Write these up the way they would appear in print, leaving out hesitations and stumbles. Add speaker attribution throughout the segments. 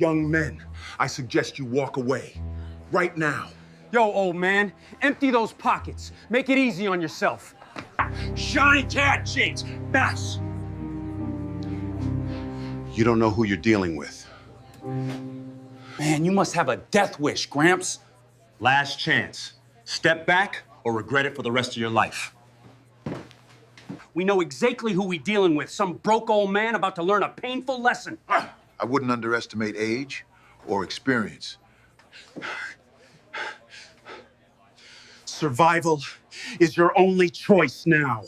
Speaker 1: Young men, I suggest you walk away. Right now.
Speaker 2: Yo, old man, empty those pockets. Make it easy on yourself.
Speaker 1: Shine cat cheeks, Bass. You don't know who you're dealing with.
Speaker 2: Man, you must have a death wish, Gramps.
Speaker 3: Last chance. Step back or regret it for the rest of your life.
Speaker 2: We know exactly who we're dealing with. Some broke old man about to learn a painful lesson.
Speaker 4: I wouldn't underestimate age or experience.
Speaker 1: Survival is your only choice now.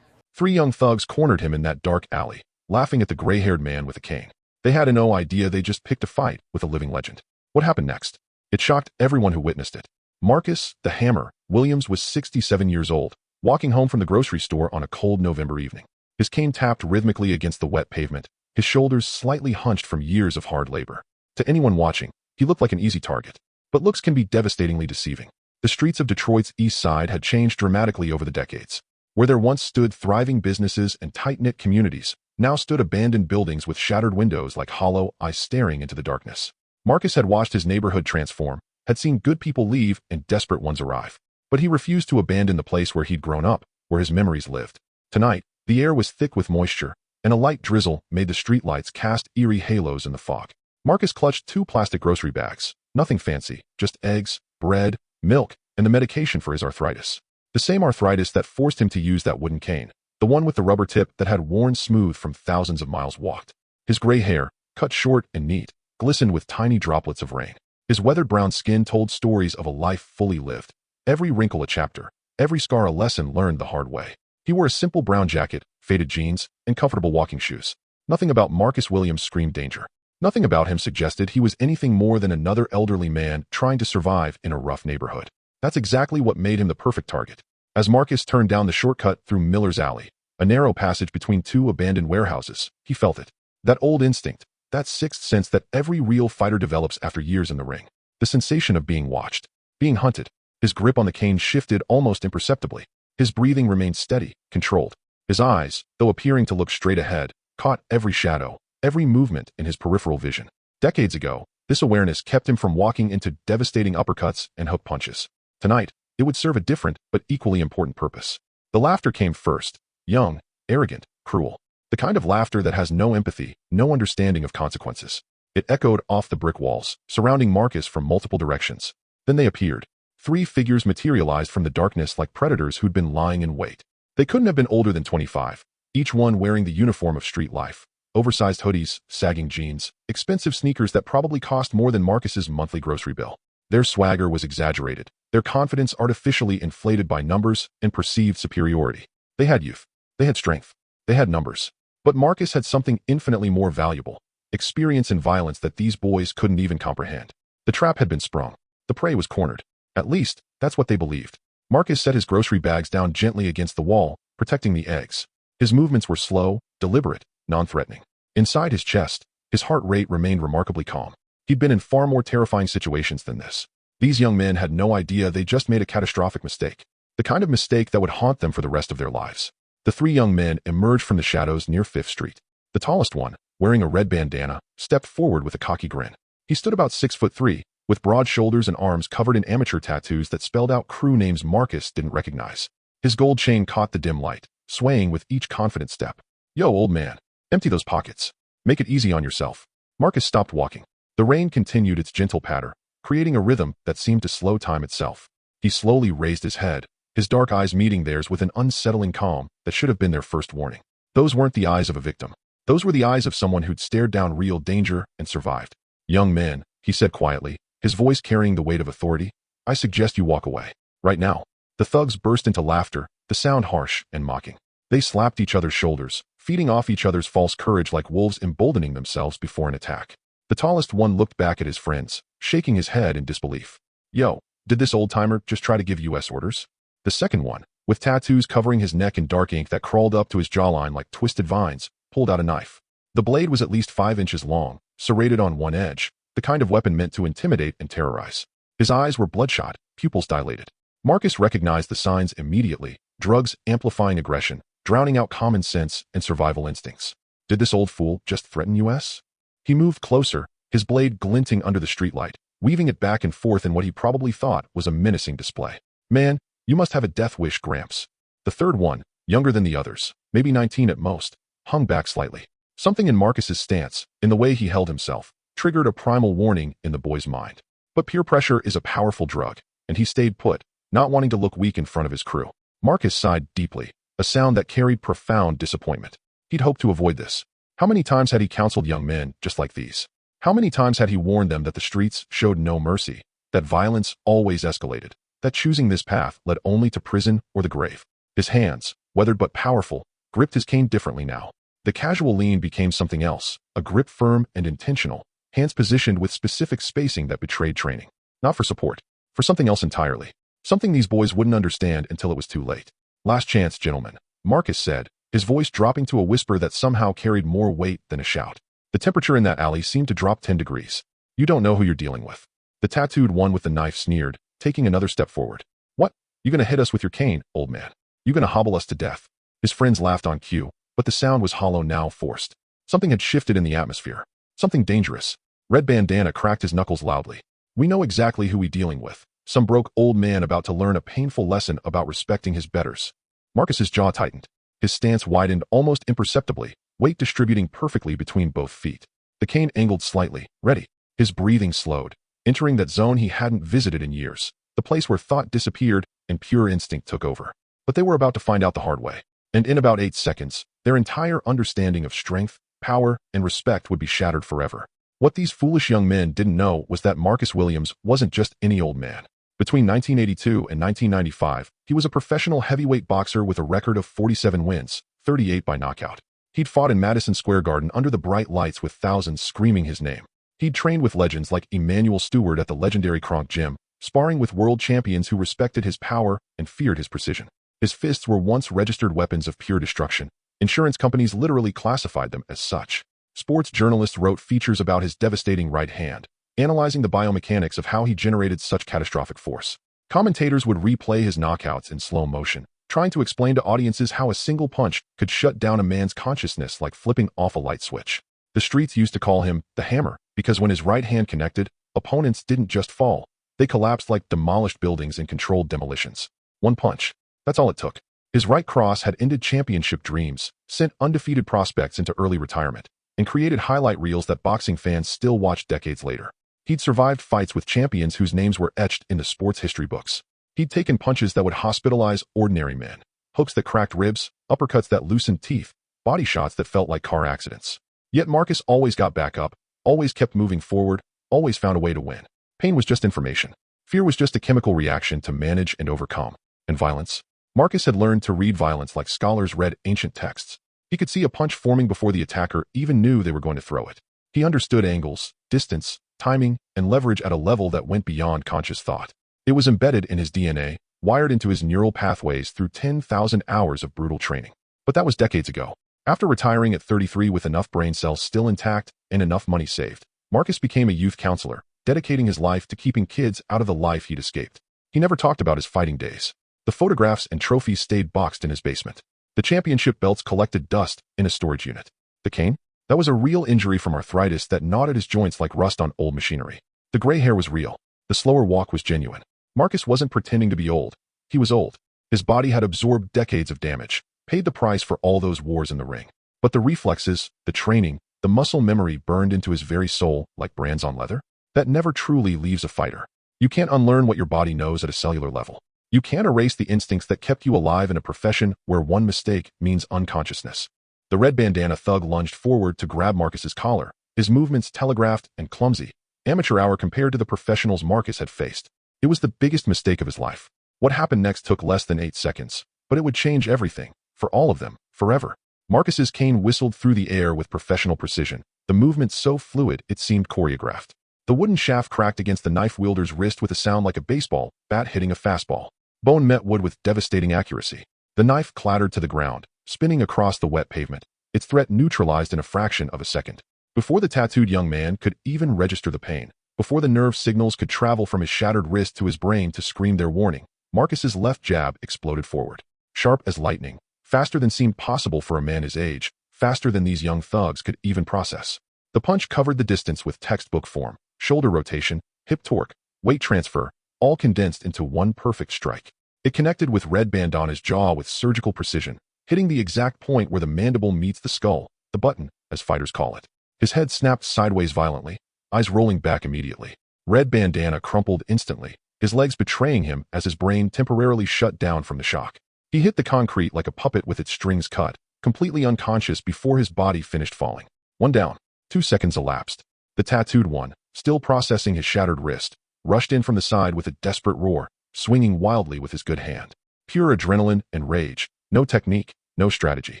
Speaker 5: Three young thugs cornered him in that dark alley, laughing at the gray-haired man with a cane. They had no idea they just picked a fight with a living legend. What happened next? It shocked everyone who witnessed it. Marcus, the Hammer, Williams was 67 years old, walking home from the grocery store on a cold November evening. His cane tapped rhythmically against the wet pavement, his shoulders slightly hunched from years of hard labor. To anyone watching, he looked like an easy target. But looks can be devastatingly deceiving. The streets of Detroit's East Side had changed dramatically over the decades. Where there once stood thriving businesses and tight-knit communities, now stood abandoned buildings with shattered windows like hollow eyes staring into the darkness. Marcus had watched his neighborhood transform, had seen good people leave and desperate ones arrive. But he refused to abandon the place where he'd grown up, where his memories lived. Tonight, the air was thick with moisture, and a light drizzle made the streetlights cast eerie halos in the fog. Marcus clutched 2 plastic grocery bags, nothing fancy, just eggs, bread, milk, and the medication for his arthritis. The same arthritis that forced him to use that wooden cane, the one with the rubber tip that had worn smooth from thousands of miles walked. His gray hair, cut short and neat, glistened with tiny droplets of rain. His weathered brown skin told stories of a life fully lived. Every wrinkle a chapter, every scar a lesson learned the hard way. He wore a simple brown jacket, faded jeans, and comfortable walking shoes. Nothing about Marcus Williams screamed danger. Nothing about him suggested he was anything more than another elderly man trying to survive in a rough neighborhood. That's exactly what made him the perfect target. As Marcus turned down the shortcut through Miller's Alley, a narrow passage between 2 abandoned warehouses, he felt it. That old instinct, that sixth sense that every real fighter develops after years in the ring. The sensation of being watched, being hunted. His grip on the cane shifted almost imperceptibly. His breathing remained steady, controlled. His eyes, though appearing to look straight ahead, caught every shadow, every movement in his peripheral vision. Decades ago, this awareness kept him from walking into devastating uppercuts and hook punches. Tonight, it would serve a different but equally important purpose. The laughter came first, young, arrogant, cruel. The kind of laughter that has no empathy, no understanding of consequences. It echoed off the brick walls, surrounding Marcus from multiple directions. Then they appeared. 3 figures materialized from the darkness like predators who'd been lying in wait. They couldn't have been older than 25, each one wearing the uniform of street life. Oversized hoodies, sagging jeans, expensive sneakers that probably cost more than Marcus's monthly grocery bill. Their swagger was exaggerated, their confidence artificially inflated by numbers and perceived superiority. They had youth. They had strength. They had numbers. But Marcus had something infinitely more valuable, experience in violence that these boys couldn't even comprehend. The trap had been sprung. The prey was cornered. At least, that's what they believed. Marcus set his grocery bags down gently against the wall, protecting the eggs. His movements were slow, deliberate, non-threatening. Inside his chest, his heart rate remained remarkably calm. He'd been in far more terrifying situations than this. These young men had no idea they just made a catastrophic mistake. The kind of mistake that would haunt them for the rest of their lives. The 3 young men emerged from the shadows near 5th Street. The tallest one, wearing a red bandana, stepped forward with a cocky grin. He stood about 6'3", with broad shoulders and arms covered in amateur tattoos that spelled out crew names Marcus didn't recognize. His gold chain caught the dim light, swaying with each confident step. Yo, old man, empty those pockets. Make it easy on yourself. Marcus stopped walking. The rain continued its gentle patter, creating a rhythm that seemed to slow time itself. He slowly raised his head, his dark eyes meeting theirs with an unsettling calm that should have been their first warning. Those weren't the eyes of a victim. Those were the eyes of someone who'd stared down real danger and survived. Young man, he said quietly, his voice carrying the weight of authority, I suggest you walk away. Right now. The thugs burst into laughter, the sound harsh and mocking. They slapped each other's shoulders, feeding off each other's false courage like wolves emboldening themselves before an attack. The tallest one looked back at his friends, shaking his head in disbelief. Yo, did this old-timer just try to give US orders? The second one, with tattoos covering his neck in dark ink that crawled up to his jawline like twisted vines, pulled out a knife. The blade was at least 5 inches long, serrated on one edge, the kind of weapon meant to intimidate and terrorize. His eyes were bloodshot, pupils dilated. Marcus recognized the signs immediately, drugs amplifying aggression, drowning out common sense and survival instincts. Did this old fool just threaten US? He moved closer, his blade glinting under the streetlight, weaving it back and forth in what he probably thought was a menacing display. Man, you must have a death wish, Gramps. The third one, younger than the others, maybe 19 at most, hung back slightly. Something in Marcus's stance, in the way he held himself, triggered a primal warning in the boy's mind. But peer pressure is a powerful drug, and he stayed put, not wanting to look weak in front of his crew. Marcus sighed deeply, a sound that carried profound disappointment. He'd hoped to avoid this. How many times had he counseled young men just like these? How many times had he warned them that the streets showed no mercy, that violence always escalated, that choosing this path led only to prison or the grave? His hands, weathered but powerful, gripped his cane differently now. The casual lean became something else, a grip firm and intentional, hands positioned with specific spacing that betrayed training. Not for support, for something else entirely. Something these boys wouldn't understand until it was too late. Last chance, gentlemen, Marcus said, his voice dropping to a whisper that somehow carried more weight than a shout. The temperature in that alley seemed to drop 10 degrees. You don't know who you're dealing with. The tattooed one with the knife sneered, taking another step forward. What? You gonna hit us with your cane, old man? You gonna hobble us to death? His friends laughed on cue, but the sound was hollow now, forced. Something had shifted in the atmosphere. Something dangerous. Red Bandana cracked his knuckles loudly. We know exactly who we're dealing with. Some broke old man about to learn a painful lesson about respecting his betters. Marcus's jaw tightened. His stance widened almost imperceptibly, weight distributing perfectly between both feet. The cane angled slightly, ready. His breathing slowed, entering that zone he hadn't visited in years, the place where thought disappeared and pure instinct took over. But they were about to find out the hard way. And in about 8 seconds, their entire understanding of strength, power, and respect would be shattered forever. What these foolish young men didn't know was that Marcus Williams wasn't just any old man. Between 1982 and 1995, he was a professional heavyweight boxer with a record of 47 wins, 38 by knockout. He'd fought in Madison Square Garden under the bright lights with thousands screaming his name. He'd trained with legends like Emmanuel Stewart at the legendary Kronk Gym, sparring with world champions who respected his power and feared his precision. His fists were once registered weapons of pure destruction. Insurance companies literally classified them as such. Sports journalists wrote features about his devastating right hand, analyzing the biomechanics of how he generated such catastrophic force. Commentators would replay his knockouts in slow motion, trying to explain to audiences how a single punch could shut down a man's consciousness like flipping off a light switch. The streets used to call him the Hammer, because when his right hand connected, opponents didn't just fall. They collapsed like demolished buildings in controlled demolitions. One punch. That's all it took. His right cross had ended championship dreams, sent undefeated prospects into early retirement, and created highlight reels that boxing fans still watch decades later. He'd survived fights with champions whose names were etched into sports history books. He'd taken punches that would hospitalize ordinary men, hooks that cracked ribs, uppercuts that loosened teeth, body shots that felt like car accidents. Yet Marcus always got back up, always kept moving forward, always found a way to win. Pain was just information. Fear was just a chemical reaction to manage and overcome. And violence? Marcus had learned to read violence like scholars read ancient texts. He could see a punch forming before the attacker even knew they were going to throw it. He understood angles, distance, timing, and leverage at a level that went beyond conscious thought. It was embedded in his DNA, wired into his neural pathways through 10,000 hours of brutal training. But that was decades ago. After retiring at 33 with enough brain cells still intact and enough money saved, Marcus became a youth counselor, dedicating his life to keeping kids out of the life he'd escaped. He never talked about his fighting days. The photographs and trophies stayed boxed in his basement. The championship belts collected dust in a storage unit. The cane? That was a real injury from arthritis that gnawed at his joints like rust on old machinery. The gray hair was real. The slower walk was genuine. Marcus wasn't pretending to be old. He was old. His body had absorbed decades of damage, paid the price for all those wars in the ring. But the reflexes, the training, the muscle memory burned into his very soul like brands on leather. That never truly leaves a fighter. You can't unlearn what your body knows at a cellular level. You can't erase the instincts that kept you alive in a profession where one mistake means unconsciousness. The red bandana thug lunged forward to grab Marcus's collar, his movements telegraphed and clumsy, amateur hour compared to the professionals Marcus had faced. It was the biggest mistake of his life. What happened next took less than 8 seconds, but it would change everything, for all of them, forever. Marcus's cane whistled through the air with professional precision, the movement so fluid it seemed choreographed. The wooden shaft cracked against the knife wielder's wrist with a sound like a baseball bat hitting a fastball. Bone met wood with devastating accuracy. The knife clattered to the ground, spinning across the wet pavement, its threat neutralized in a fraction of a second. Before the tattooed young man could even register the pain, before the nerve signals could travel from his shattered wrist to his brain to scream their warning, Marcus's left jab exploded forward. Sharp as lightning, faster than seemed possible for a man his age, faster than these young thugs could even process. The punch covered the distance with textbook form, shoulder rotation, hip torque, weight transfer, all condensed into one perfect strike. It connected with Red Bandana's jaw with surgical precision, hitting the exact point where the mandible meets the skull, the button, as fighters call it. His head snapped sideways violently, eyes rolling back immediately. Red Bandana crumpled instantly, his legs betraying him as his brain temporarily shut down from the shock. He hit the concrete like a puppet with its strings cut, completely unconscious before his body finished falling. One down. 2 seconds elapsed. The tattooed one, still processing his shattered wrist, rushed in from the side with a desperate roar, swinging wildly with his good hand. Pure adrenaline and rage. No technique, no strategy.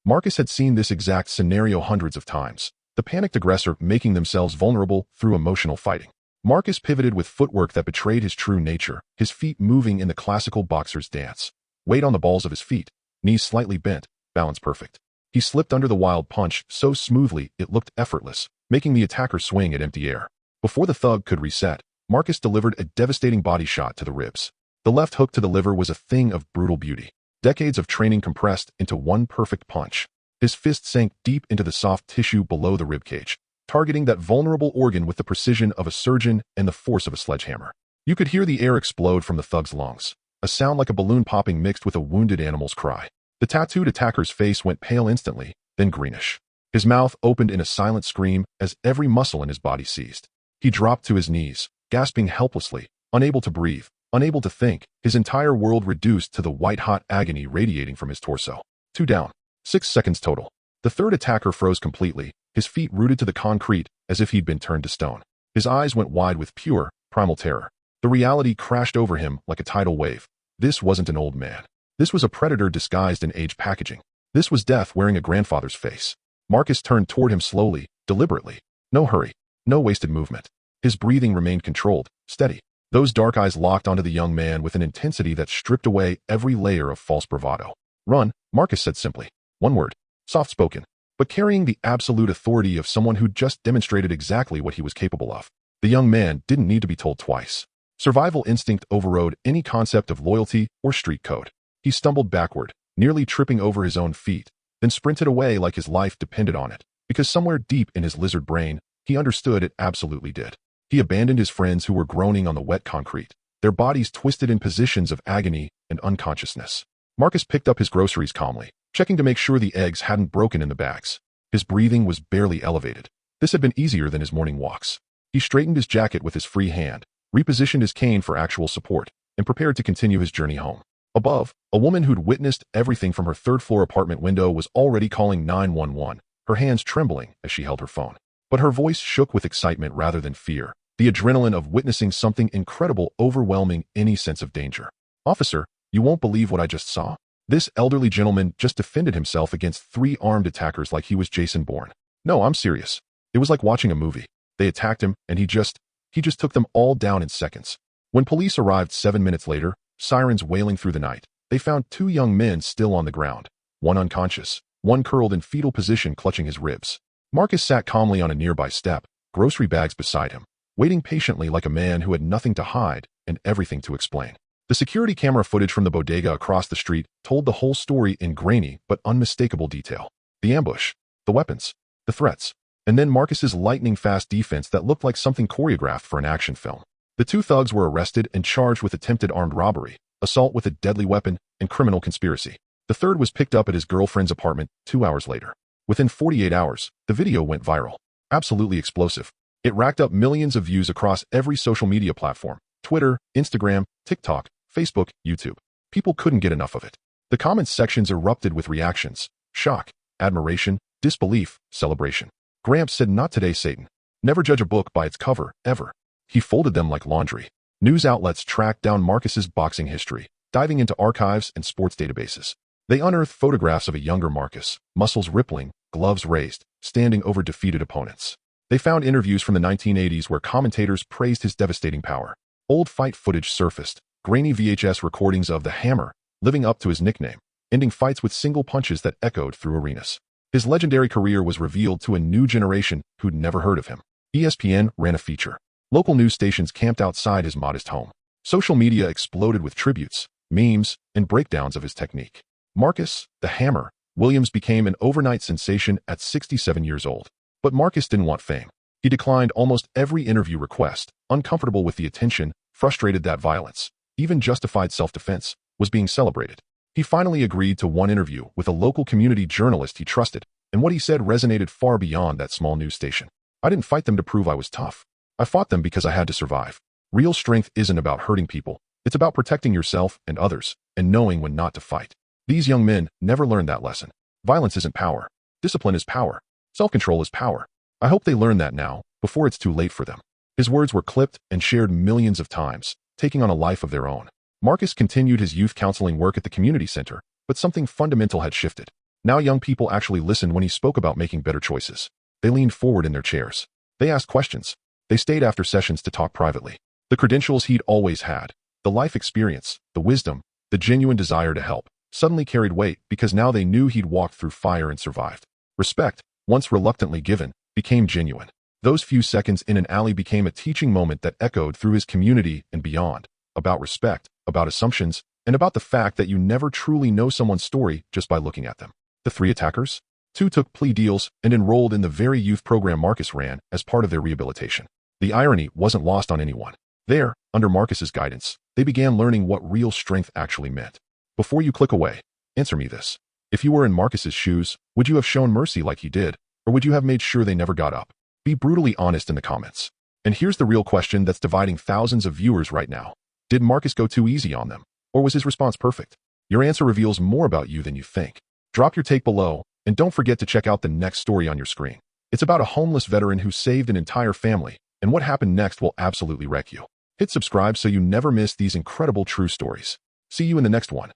Speaker 5: Marcus had seen this exact scenario hundreds of times, the panicked aggressor making themselves vulnerable through emotional fighting. Marcus pivoted with footwork that betrayed his true nature, his feet moving in the classical boxer's dance. Weight on the balls of his feet, knees slightly bent, balance perfect. He slipped under the wild punch so smoothly it looked effortless, making the attacker swing at empty air. Before the thug could reset, Marcus delivered a devastating body shot to the ribs. The left hook to the liver was a thing of brutal beauty. Decades of training compressed into one perfect punch. His fist sank deep into the soft tissue below the ribcage, targeting that vulnerable organ with the precision of a surgeon and the force of a sledgehammer. You could hear the air explode from the thug's lungs, a sound like a balloon popping mixed with a wounded animal's cry. The tattooed attacker's face went pale instantly, then greenish. His mouth opened in a silent scream as every muscle in his body seized. He dropped to his knees, gasping helplessly, unable to breathe, unable to think, his entire world reduced to the white-hot agony radiating from his torso. 2 down. 6 seconds total. The third attacker froze completely, his feet rooted to the concrete as if he'd been turned to stone. His eyes went wide with pure, primal terror. The reality crashed over him like a tidal wave. This wasn't an old man. This was a predator disguised in age packaging. This was death wearing a grandfather's face. Marcus turned toward him slowly, deliberately. No hurry, no wasted movement. His breathing remained controlled, steady. Those dark eyes locked onto the young man with an intensity that stripped away every layer of false bravado. Run, Marcus said simply. One word, soft-spoken, but carrying the absolute authority of someone who'd just demonstrated exactly what he was capable of. The young man didn't need to be told twice. Survival instinct overrode any concept of loyalty or street code. He stumbled backward, nearly tripping over his own feet, then sprinted away like his life depended on it, because somewhere deep in his lizard brain, he understood it absolutely did. He abandoned his friends who were groaning on the wet concrete, their bodies twisted in positions of agony and unconsciousness. Marcus picked up his groceries calmly, checking to make sure the eggs hadn't broken in the bags. His breathing was barely elevated. This had been easier than his morning walks. He straightened his jacket with his free hand, repositioned his cane for actual support, and prepared to continue his journey home. Above, a woman who'd witnessed everything from her third-floor apartment window was already calling 911, her hands trembling as she held her phone. But her voice shook with excitement rather than fear, the adrenaline of witnessing something incredible overwhelming any sense of danger. "Officer, you won't believe what I just saw." This elderly gentleman just defended himself against 3 armed attackers like he was Jason Bourne. "No, I'm serious. It was like watching a movie. They attacked him, and he just took them all down in seconds." When police arrived 7 minutes later, sirens wailing through the night, they found 2 young men still on the ground, one unconscious, one curled in fetal position clutching his ribs. Marcus sat calmly on a nearby step, grocery bags beside him, waiting patiently like a man who had nothing to hide and everything to explain. The security camera footage from the bodega across the street told the whole story in grainy but unmistakable detail. The ambush, the weapons, the threats, and then Marcus's lightning-fast defense that looked like something choreographed for an action film. The 2 thugs were arrested and charged with attempted armed robbery, assault with a deadly weapon, and criminal conspiracy. The third was picked up at his girlfriend's apartment 2 hours later. Within 48 hours, the video went viral. Absolutely explosive. It racked up millions of views across every social media platform: Twitter, Instagram, TikTok, Facebook, YouTube. People couldn't get enough of it. The comments sections erupted with reactions: shock, admiration, disbelief, celebration. Gramps said, "Not today, Satan. Never judge a book by its cover, ever." He folded them like laundry. News outlets tracked down Marcus's boxing history, diving into archives and sports databases. They unearthed photographs of a younger Marcus, muscles rippling, gloves raised, standing over defeated opponents. They found interviews from the 1980s where commentators praised his devastating power. Old fight footage surfaced, grainy VHS recordings of the Hammer, living up to his nickname, ending fights with single punches that echoed through arenas. His legendary career was revealed to a new generation who'd never heard of him. ESPN ran a feature. Local news stations camped outside his modest home. Social media exploded with tributes, memes, and breakdowns of his technique. Marcus, the Hammer, Williams became an overnight sensation at 67 years old. But Marcus didn't want fame. He declined almost every interview request, uncomfortable with the attention, frustrated that violence, even justified self-defense, was being celebrated. He finally agreed to one interview with a local community journalist he trusted, and what he said resonated far beyond that small news station. I didn't fight them to prove I was tough. I fought them because I had to survive. Real strength isn't about hurting people. It's about protecting yourself and others, and knowing when not to fight. These young men never learned that lesson. Violence isn't power. Discipline is power. Self-control is power. I hope they learn that now, before it's too late for them. His words were clipped and shared millions of times, taking on a life of their own. Marcus continued his youth counseling work at the community center, but something fundamental had shifted. Now young people actually listened when he spoke about making better choices. They leaned forward in their chairs. They asked questions. They stayed after sessions to talk privately. The credentials he'd always had, the life experience, the wisdom, the genuine desire to help, suddenly carried weight because now they knew he'd walked through fire and survived. Respect, once reluctantly given, became genuine. Those few seconds in an alley became a teaching moment that echoed through his community and beyond, about respect, about assumptions, and about the fact that you never truly know someone's story just by looking at them. The 3 attackers? 2 took plea deals and enrolled in the very youth program Marcus ran as part of their rehabilitation. The irony wasn't lost on anyone. There, under Marcus's guidance, they began learning what real strength actually meant. Before you click away, answer me this. If you were in Marcus's shoes, would you have shown mercy like he did, or would you have made sure they never got up? Be brutally honest in the comments. And here's the real question that's dividing thousands of viewers right now. Did Marcus go too easy on them, or was his response perfect? Your answer reveals more about you than you think. Drop your take below, and don't forget to check out the next story on your screen. It's about a homeless veteran who saved an entire family, and what happened next will absolutely wreck you. Hit subscribe so you never miss these incredible true stories. See you in the next one.